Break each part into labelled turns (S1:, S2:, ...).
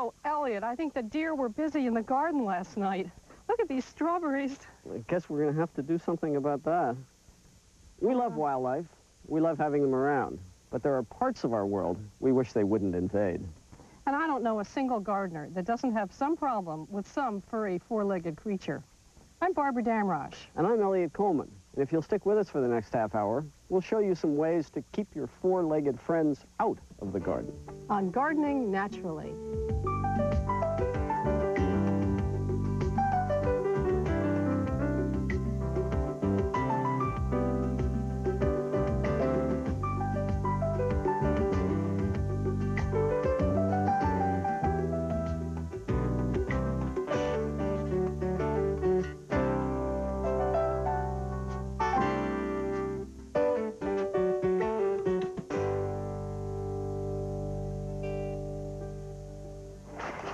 S1: Oh, Elliot, I think the deer were busy in the garden last night. Look at these strawberries.
S2: I guess we're going to have to do something about that. We love wildlife. We love having them around. But there are parts of our world we wish they wouldn't invade.
S1: And I don't know a single gardener that doesn't have some problem with some furry, four-legged creature. I'm Barbara Damrosch.
S2: And I'm Elliot Coleman. And if you'll stick with us for the next half hour, we'll show you some ways to keep your four-legged friends out of the garden.
S1: On Gardening Naturally.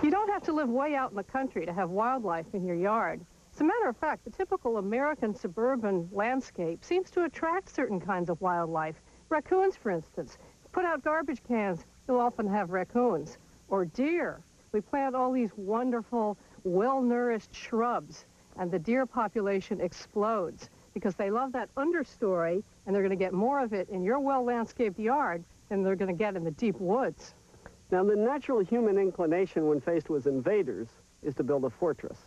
S1: You don't have to live way out in the country to have wildlife in your yard. As a matter of fact, the typical American suburban landscape seems to attract certain kinds of wildlife. Raccoons, for instance. Put out garbage cans, you'll often have raccoons. Or deer. We plant all these wonderful, well-nourished shrubs, and the deer population explodes because they love that understory, and they're going to get more of it in your well-landscaped yard than they're going to get in the deep woods.
S2: Now, the natural human inclination when faced with invaders is to build a fortress.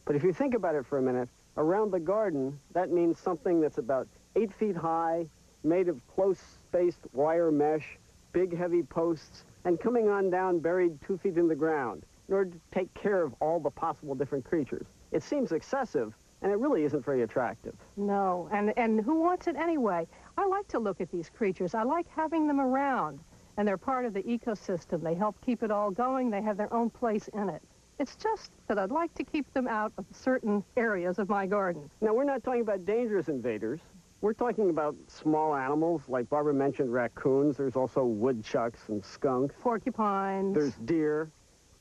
S2: But if you think about it for a minute, around the garden, that means something that's about 8 feet high, made of close-spaced wire mesh, big, heavy posts, and coming on down buried 2 feet in the ground in order to take care of all the possible different creatures. It seems excessive, and it really isn't very attractive.
S1: No, and who wants it anyway? I like to look at these creatures. I like having them around. And they're part of the ecosystem. They help keep it all going. They have their own place in it. It's just that I'd like to keep them out of certain areas of my garden.
S2: Now, we're not talking about dangerous invaders. We're talking about small animals, like Barbara mentioned, raccoons. There's also woodchucks and skunks.
S1: Porcupines.
S2: There's deer.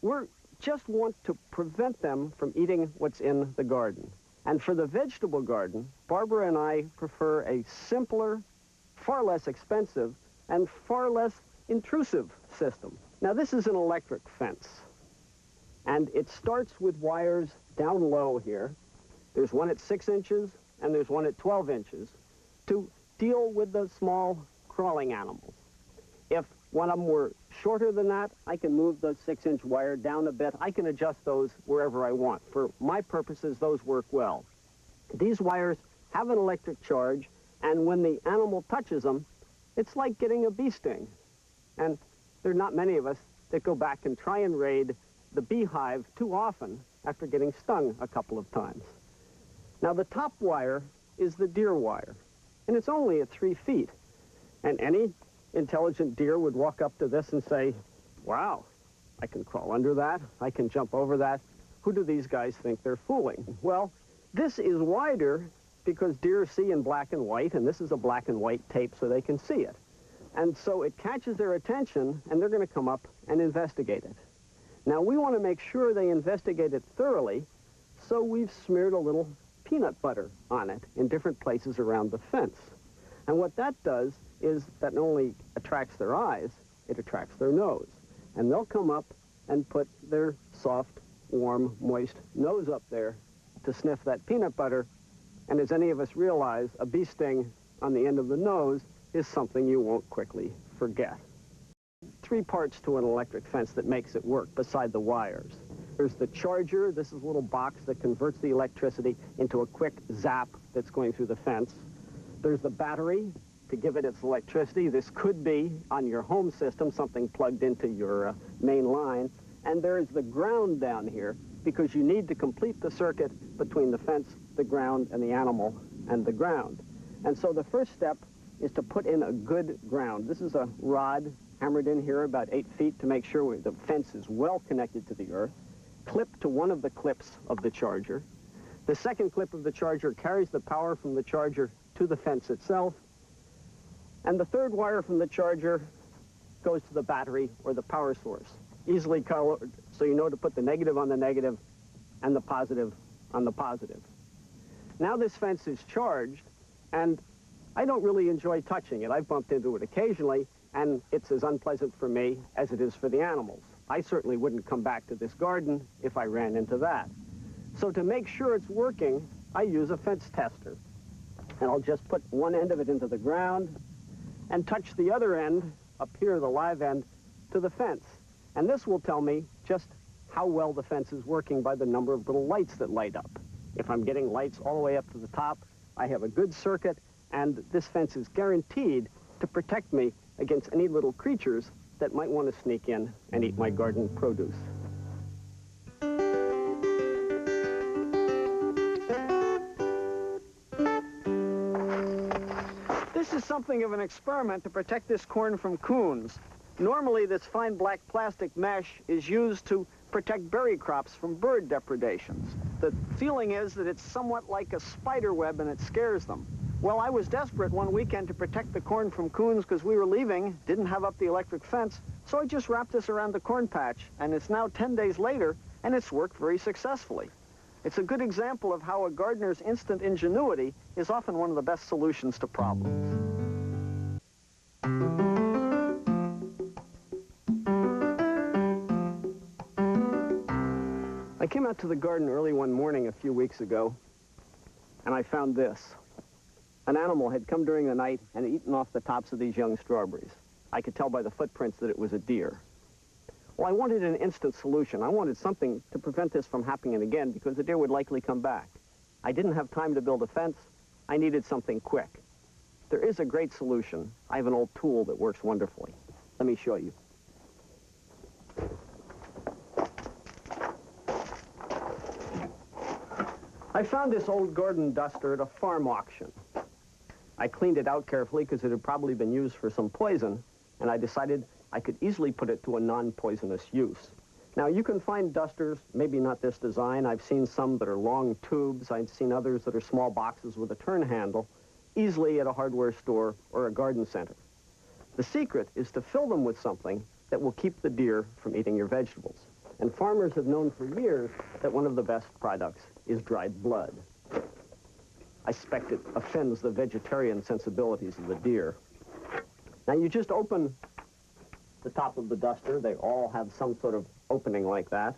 S2: We just want to prevent them from eating what's in the garden. And for the vegetable garden, Barbara and I prefer a simpler, far less expensive, and far less intrusive system. Now, this is an electric fence, and it starts with wires down low here. There's one at 6 inches, and there's one at 12 inches to deal with the small crawling animals. If one of them were shorter than that, I can move the 6-inch wire down a bit. I can adjust those wherever I want. For my purposes, those work well. These wires have an electric charge, and when the animal touches them, it's like getting a bee sting. And there are not many of us that go back and try and raid the beehive too often after getting stung a couple of times. Now, the top wire is the deer wire, and it's only at 3 feet. And any intelligent deer would walk up to this and say, wow, I can crawl under that, I can jump over that. Who do these guys think they're fooling? Well, this is wider because deer see in black and white, and this is a black and white tape so they can see it. And so it catches their attention, and they're going to come up and investigate it. Now, we want to make sure they investigate it thoroughly, so we've smeared a little peanut butter on it in different places around the fence. And what that does is that not only attracts their eyes, it attracts their nose. And they'll come up and put their soft, warm, moist nose up there to sniff that peanut butter. And as any of us realize, a bee sting on the end of the nose is something you won't quickly forget. 3 parts to an electric fence that makes it work beside the wires. There's the charger. This is a little box that converts the electricity into a quick zap that's going through the fence. There's the battery to give it its electricity. This could be on your home system, something plugged into your main line. And there's the ground down here because you need to complete the circuit between the fence, the ground, and the animal and the ground. And so the first step is to put in a good ground. This is a rod hammered in here about 8 feet to make sure the fence is well connected to the earth, clipped to one of the clips of the charger. The second clip of the charger carries the power from the charger to the fence itself, and the third wire from the charger goes to the battery or the power source, easily colored so you know to put the negative on the negative and the positive on the positive. Now this fence is charged, and I don't really enjoy touching it. I've bumped into it occasionally, and it's as unpleasant for me as it is for the animals. I certainly wouldn't come back to this garden if I ran into that. So to make sure it's working, I use a fence tester. And I'll just put one end of it into the ground and touch the other end, up here, the live end, to the fence. And this will tell me just how well the fence is working by the number of little lights that light up. If I'm getting lights all the way up to the top, I have a good circuit, and this fence is guaranteed to protect me against any little creatures that might want to sneak in and eat my garden produce. This is something of an experiment to protect this corn from coons. Normally, this fine black plastic mesh is used to protect berry crops from bird depredations. The feeling is that it's somewhat like a spider web and it scares them. Well, I was desperate one weekend to protect the corn from coons because we were leaving, didn't have up the electric fence, so I just wrapped this around the corn patch, and it's now 10 days later, and it's worked very successfully. It's a good example of how a gardener's instant ingenuity is often one of the best solutions to problems. I came out to the garden early one morning a few weeks ago, and I found this. An animal had come during the night and eaten off the tops of these young strawberries. I could tell by the footprints that it was a deer. Well, I wanted an instant solution. I wanted something to prevent this from happening again because the deer would likely come back. I didn't have time to build a fence. I needed something quick. There is a great solution. I have an old tool that works wonderfully. Let me show you. I found this old garden duster at a farm auction. I cleaned it out carefully because it had probably been used for some poison, and I decided I could easily put it to a non-poisonous use. Now, you can find dusters, maybe not this design. I've seen some that are long tubes. I've seen others that are small boxes with a turn handle, easily at a hardware store or a garden center. The secret is to fill them with something that will keep the deer from eating your vegetables. And farmers have known for years that one of the best products is dried blood. I suspect it offends the vegetarian sensibilities of the deer. Now, you just open the top of the duster. They all have some sort of opening like that,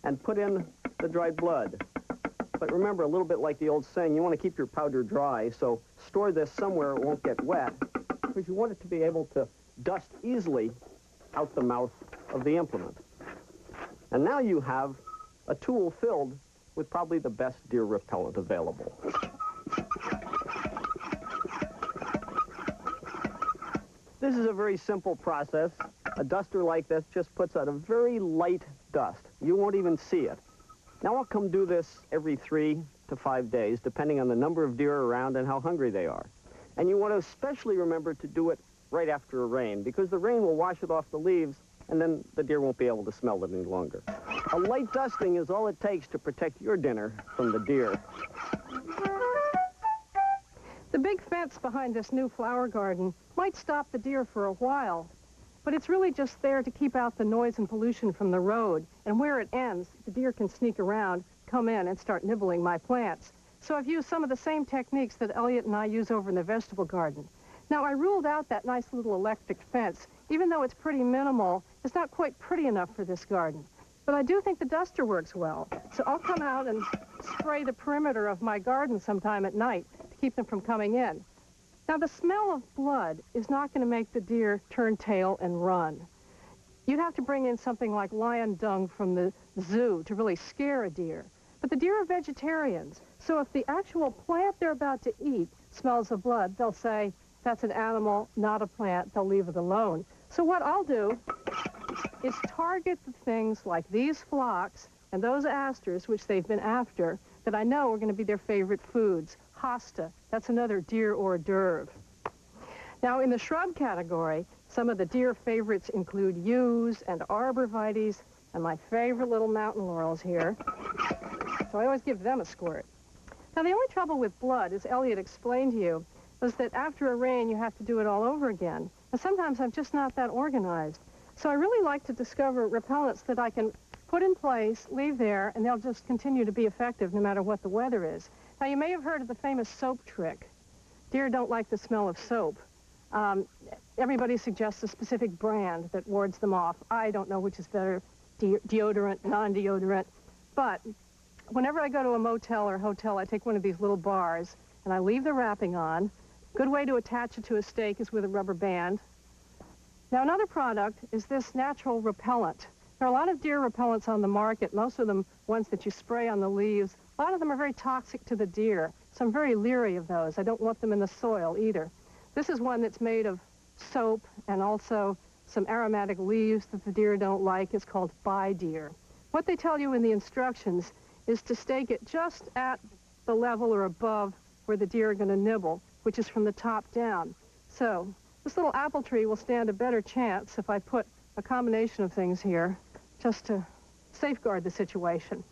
S2: and put in the dried blood. But remember, a little bit like the old saying, you want to keep your powder dry, so store this somewhere it won't get wet, because you want it to be able to dust easily out the mouth of the implement. And now you have a tool filled with probably the best deer repellent available. This is a very simple process. A duster like this just puts out a very light dust. You won't even see it. Now I'll come do this every 3 to 5 days, depending on the number of deer around and how hungry they are. And you want to especially remember to do it right after a rain, because the rain will wash it off the leaves, and then the deer won't be able to smell it any longer. A light dusting is all it takes to protect your dinner from the deer.
S1: The big fence behind this new flower garden might stop the deer for a while, but it's really just there to keep out the noise and pollution from the road. And where it ends, the deer can sneak around, come in, and start nibbling my plants. So I've used some of the same techniques that Elliot and I use over in the vegetable garden. Now, I ruled out that nice little electric fence. Even though it's pretty minimal, it's not quite pretty enough for this garden. But I do think the duster works well. So I'll come out and spray the perimeter of my garden sometime at night to keep them from coming in. Now, the smell of blood is not going to make the deer turn tail and run. You'd have to bring in something like lion dung from the zoo to really scare a deer. But the deer are vegetarians, so if the actual plant they're about to eat smells of blood, they'll say, that's an animal, not a plant. They'll leave it alone. So what I'll do is target the things like these phlox and those asters, which they've been after, that I know are going to be their favorite foods. Hosta, that's another deer hors d'oeuvre. Now, in the shrub category, some of the deer favorites include yews and arborvitaes, and my favorite little mountain laurels here. So I always give them a squirt. Now, the only trouble with blood, as Elliot explained to you, was that after a rain, you have to do it all over again. And sometimes I'm just not that organized. So I really like to discover repellents that I can put in place, leave there, and they'll just continue to be effective no matter what the weather is. Now, you may have heard of the famous soap trick. Deer don't like the smell of soap. Everybody suggests a specific brand that wards them off. I don't know which is better deodorant, non-deodorant. But whenever I go to a motel or hotel, I take one of these little bars, and I leave the wrapping on. Good way to attach it to a stake is with a rubber band. Now, another product is this natural repellent. There are a lot of deer repellents on the market, most of them ones that you spray on the leaves. A lot of them are very toxic to the deer, so I'm very leery of those. I don't want them in the soil either. This is one that's made of soap and also some aromatic leaves that the deer don't like. It's called Deer. What they tell you in the instructions is to stake it just at the level or above where the deer are going to nibble, which is from the top down. So this little apple tree will stand a better chance if I put a combination of things here just to safeguard the situation.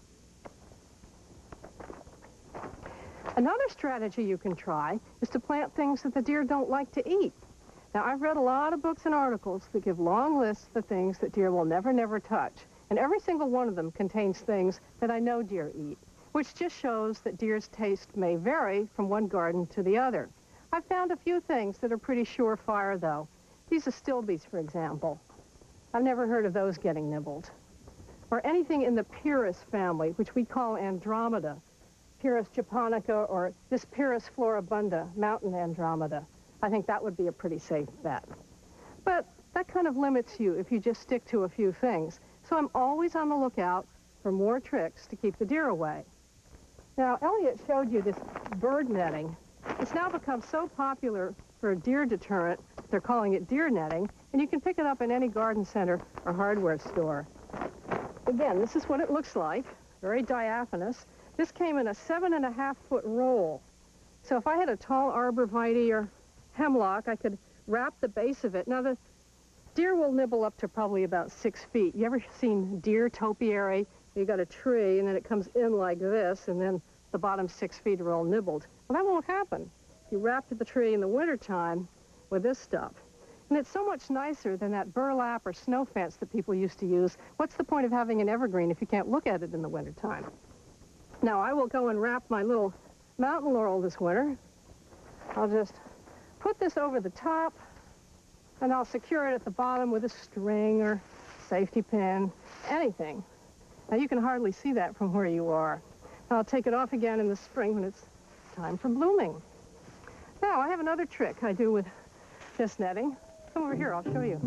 S1: Another strategy you can try is to plant things that the deer don't like to eat. Now, I've read a lot of books and articles that give long lists of things that deer will never, never touch. And every single one of them contains things that I know deer eat, which just shows that deer's taste may vary from one garden to the other. I've found a few things that are pretty surefire, though. These astilbes, for example. I've never heard of those getting nibbled. Or anything in the Pyrrhus family, which we call Andromeda, Pyrrhus japonica, or this Pyrrhus floribunda, mountain Andromeda. I think that would be a pretty safe bet. But that kind of limits you if you just stick to a few things. So I'm always on the lookout for more tricks to keep the deer away. Now, Elliot showed you this bird netting. It's now become so popular for a deer deterrent, they're calling it deer netting, and you can pick it up in any garden center or hardware store. Again, this is what it looks like, very diaphanous. This came in a 7.5-foot roll. So if I had a tall arborvitae or hemlock, I could wrap the base of it. Now, the deer will nibble up to probably about 6 feet. You ever seen deer topiary? You got a tree, and then it comes in like this, and then the bottom 6 feet are all nibbled. Well, that won't happen. You wrap the tree in the wintertime with this stuff. And it's so much nicer than that burlap or snow fence that people used to use. What's the point of having an evergreen if you can't look at it in the wintertime? Now, I will go and wrap my little mountain laurel this winter. I'll just put this over the top, and I'll secure it at the bottom with a string or safety pin, anything. Now, you can hardly see that from where you are. I'll take it off again in the spring when it's time for blooming. Now, I have another trick I do with this netting. Come over here, I'll show you.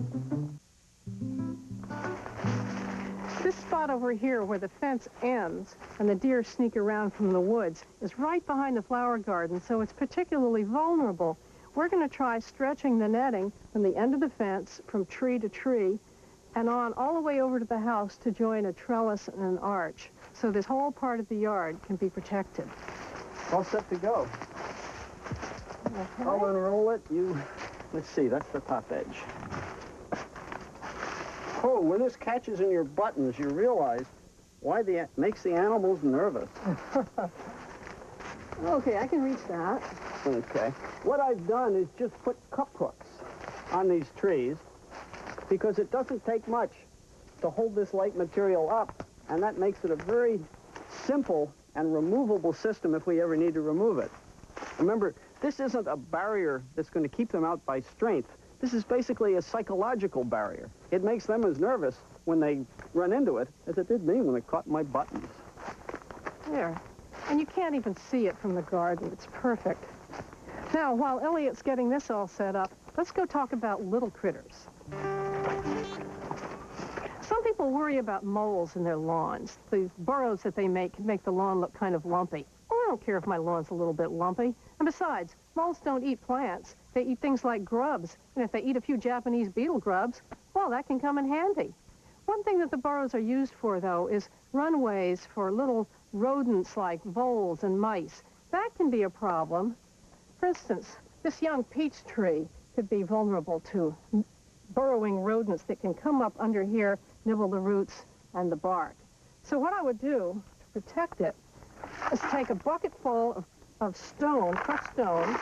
S1: This spot over here where the fence ends and the deer sneak around from the woods is right behind the flower garden, so it's particularly vulnerable. We're going to try stretching the netting from the end of the fence from tree to tree and on all the way over to the house to join a trellis and an arch. So this whole part of the yard can be protected.
S2: All set to go.
S1: Okay.
S2: I'll unroll it. Let's see, that's the top edge. Oh, when this catches in your buttons, you realize why it makes the animals nervous.
S1: Okay, I can reach that.
S2: Okay. What I've done is just put cup hooks on these trees because it doesn't take much to hold this light material up, and that makes it a very simple and removable system if we ever need to remove it. Remember, this isn't a barrier that's going to keep them out by strength. This is basically a psychological barrier. It makes them as nervous when they run into it as it did me when it caught my buttons.
S1: There. And you can't even see it from the garden. It's perfect. Now, while Elliot's getting this all set up, let's go talk about little critters. Some people worry about moles in their lawns. These burrows that they make can make the lawn look kind of lumpy. Well, I don't care if my lawn's a little bit lumpy. And besides, moles don't eat plants. They eat things like grubs. And if they eat a few Japanese beetle grubs, well, that can come in handy. One thing that the burrows are used for, though, is runways for little rodents like voles and mice. That can be a problem. For instance, this young peach tree could be vulnerable to burrowing rodents that can come up under here, nibble the roots and the bark. So what I would do to protect it is take a bucket full of stone, crushed stone,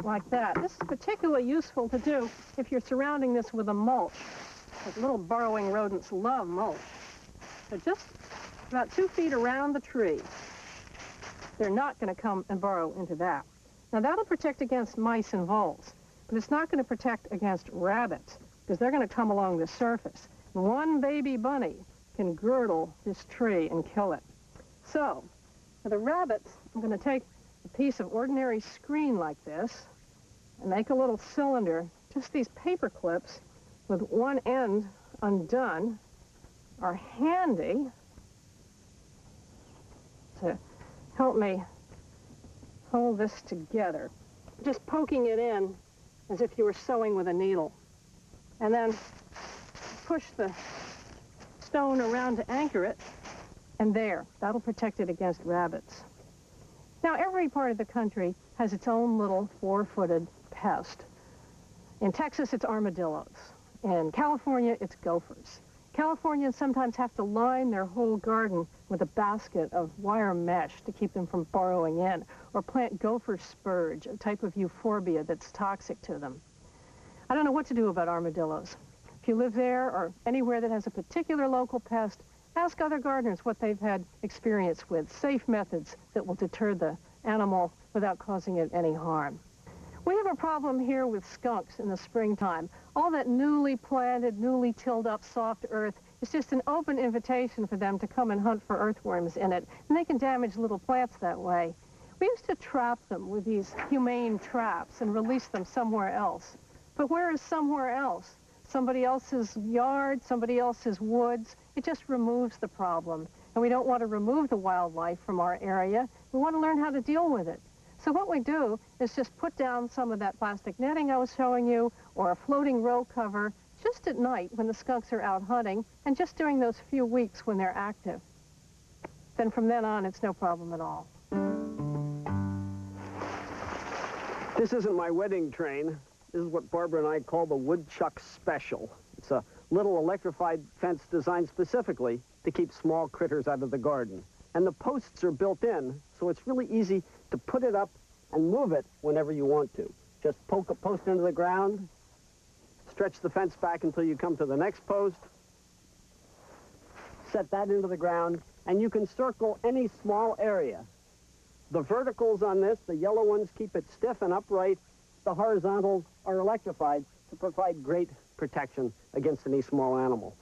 S1: like that. This is particularly useful to do if you're surrounding this with a mulch. Like little burrowing rodents love mulch. So just about 2 feet around the tree. They're not going to come and burrow into that. Now that'll protect against mice and voles, but it's not going to protect against rabbits because they're going to come along the surface. One baby bunny can girdle this tree and kill it. So, for the rabbits, I'm going to take a piece of ordinary screen like this and make a little cylinder. Just these paper clips with one end undone are handy to help me hold this together. Just poking it in as if you were sewing with a needle. And then push the stone around to anchor it, and there, that'll protect it against rabbits. Now, every part of the country has its own little four-footed pest. In Texas, it's armadillos. In California, it's gophers. Californians sometimes have to line their whole garden with a basket of wire mesh to keep them from burrowing in, or plant gopher spurge, a type of euphorbia that's toxic to them. I don't know what to do about armadillos. If you live there or anywhere that has a particular local pest, ask other gardeners what they've had experience with, safe methods that will deter the animal without causing it any harm. We have a problem here with skunks in the springtime. All that newly planted, newly tilled up soft earth is just an open invitation for them to come and hunt for earthworms in it, and they can damage little plants that way. We used to trap them with these humane traps and release them somewhere else. But where is somewhere else? Somebody else's yard, somebody else's woods. It just removes the problem. And we don't want to remove the wildlife from our area. We want to learn how to deal with it. So what we do is just put down some of that plastic netting I was showing you, or a floating row cover, just at night when the skunks are out hunting, and just during those few weeks when they're active. Then from then on, it's no problem at all.
S2: This isn't my wedding train. This is what Barbara and I call the Woodchuck Special. It's a little electrified fence designed specifically to keep small critters out of the garden. And the posts are built in, so it's really easy to put it up and move it whenever you want to. Just poke a post into the ground, stretch the fence back until you come to the next post, set that into the ground, and you can circle any small area. The verticals on this, the yellow ones, keep it stiff and upright. The horizontals are electrified to provide great protection against any small animal.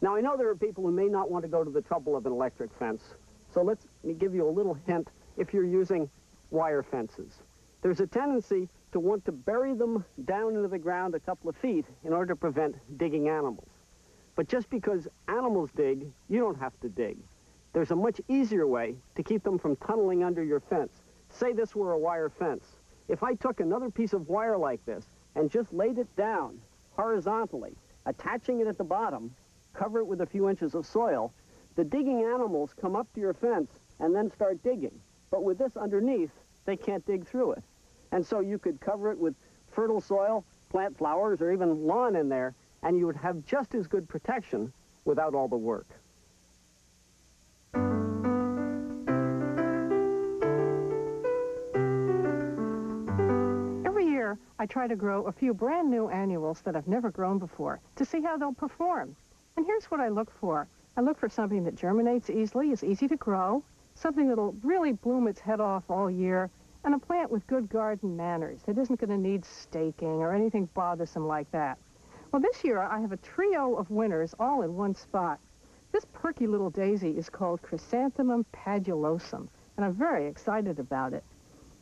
S2: Now, I know there are people who may not want to go to the trouble of an electric fence, so let me give you a little hint if you're using wire fences. There's a tendency to want to bury them down into the ground a couple of feet in order to prevent digging animals. But just because animals dig, you don't have to dig. There's a much easier way to keep them from tunneling under your fence. Say this were a wire fence. If I took another piece of wire like this and just laid it down horizontally, attaching it at the bottom, cover it with a few inches of soil, the digging animals come up to your fence and then start digging. But with this underneath, they can't dig through it. And so you could cover it with fertile soil, plant flowers, or even lawn in there, and you would have just as good protection without all the work.
S1: Every year, I try to grow a few brand new annuals that I've never grown before to see how they'll perform. And here's what I look for. I look for something that germinates easily, is easy to grow, something that'll really bloom its head off all year, and a plant with good garden manners. It isn't going to need staking or anything bothersome like that. Well, this year I have a trio of winners all in one spot. This perky little daisy is called Chrysanthemum padulosum, and I'm very excited about it.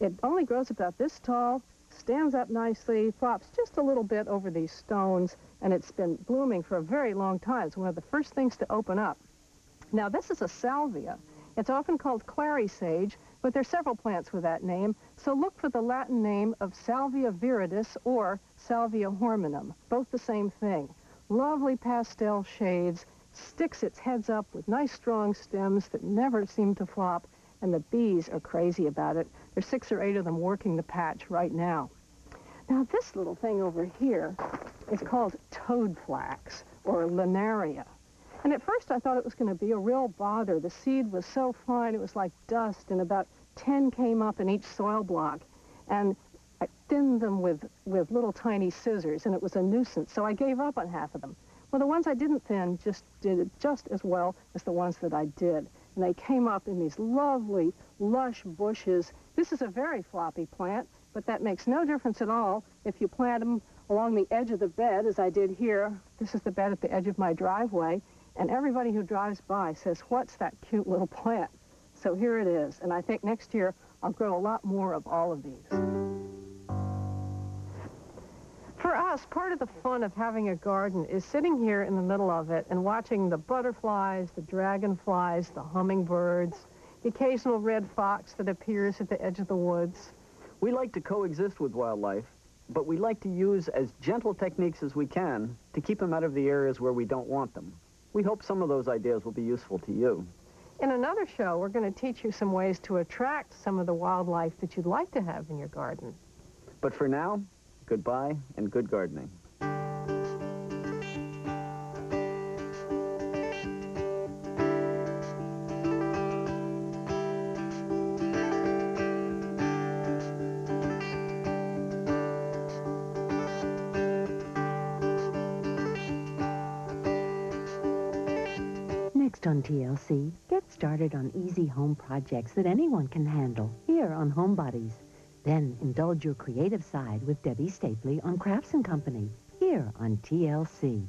S1: It only grows about this tall, stands up nicely, flops just a little bit over these stones, and it's been blooming for a very long time. It's one of the first things to open up. Now, this is a salvia. It's often called clary sage, but there's several plants with that name, so look for the Latin name of Salvia viridis or Salvia horminum, both the same thing. Lovely pastel shades, sticks its heads up with nice strong stems that never seem to flop, and the bees are crazy about it. There's 6 or 8 of them working the patch right now. Now, this little thing over here is called toadflax, or linaria. And at first I thought it was going to be a real bother. The seed was so fine, it was like dust, and about 10 came up in each soil block. And I thinned them with little tiny scissors, and it was a nuisance, so I gave up on half of them. Well, the ones I didn't thin just did just as well as the ones that I did. and they came up in these lovely, lush bushes. This is a very floppy plant, but that makes no difference at all if you plant them along the edge of the bed, as I did here. This is the bed at the edge of my driveway, and everybody who drives by says, "What's that cute little plant?" So here it is, and I think next year I'll grow a lot more of all of these. For us, part of the fun of having a garden is sitting here in the middle of it and watching the butterflies, the dragonflies, the hummingbirds, the occasional red fox that appears at the edge of the woods.
S2: We like to coexist with wildlife, but we like to use as gentle techniques as we can to keep them out of the areas where we don't want them. We hope some of those ideas will be useful to you.
S1: In another show, we're going to teach you some ways to attract some of the wildlife that you'd like to have in your garden.
S2: But for now, goodbye and good gardening.
S3: Next on TLC, get started on easy home projects that anyone can handle here on Homebodies. Then indulge your creative side with Debbie Stapley on Crafts & Company here on TLC.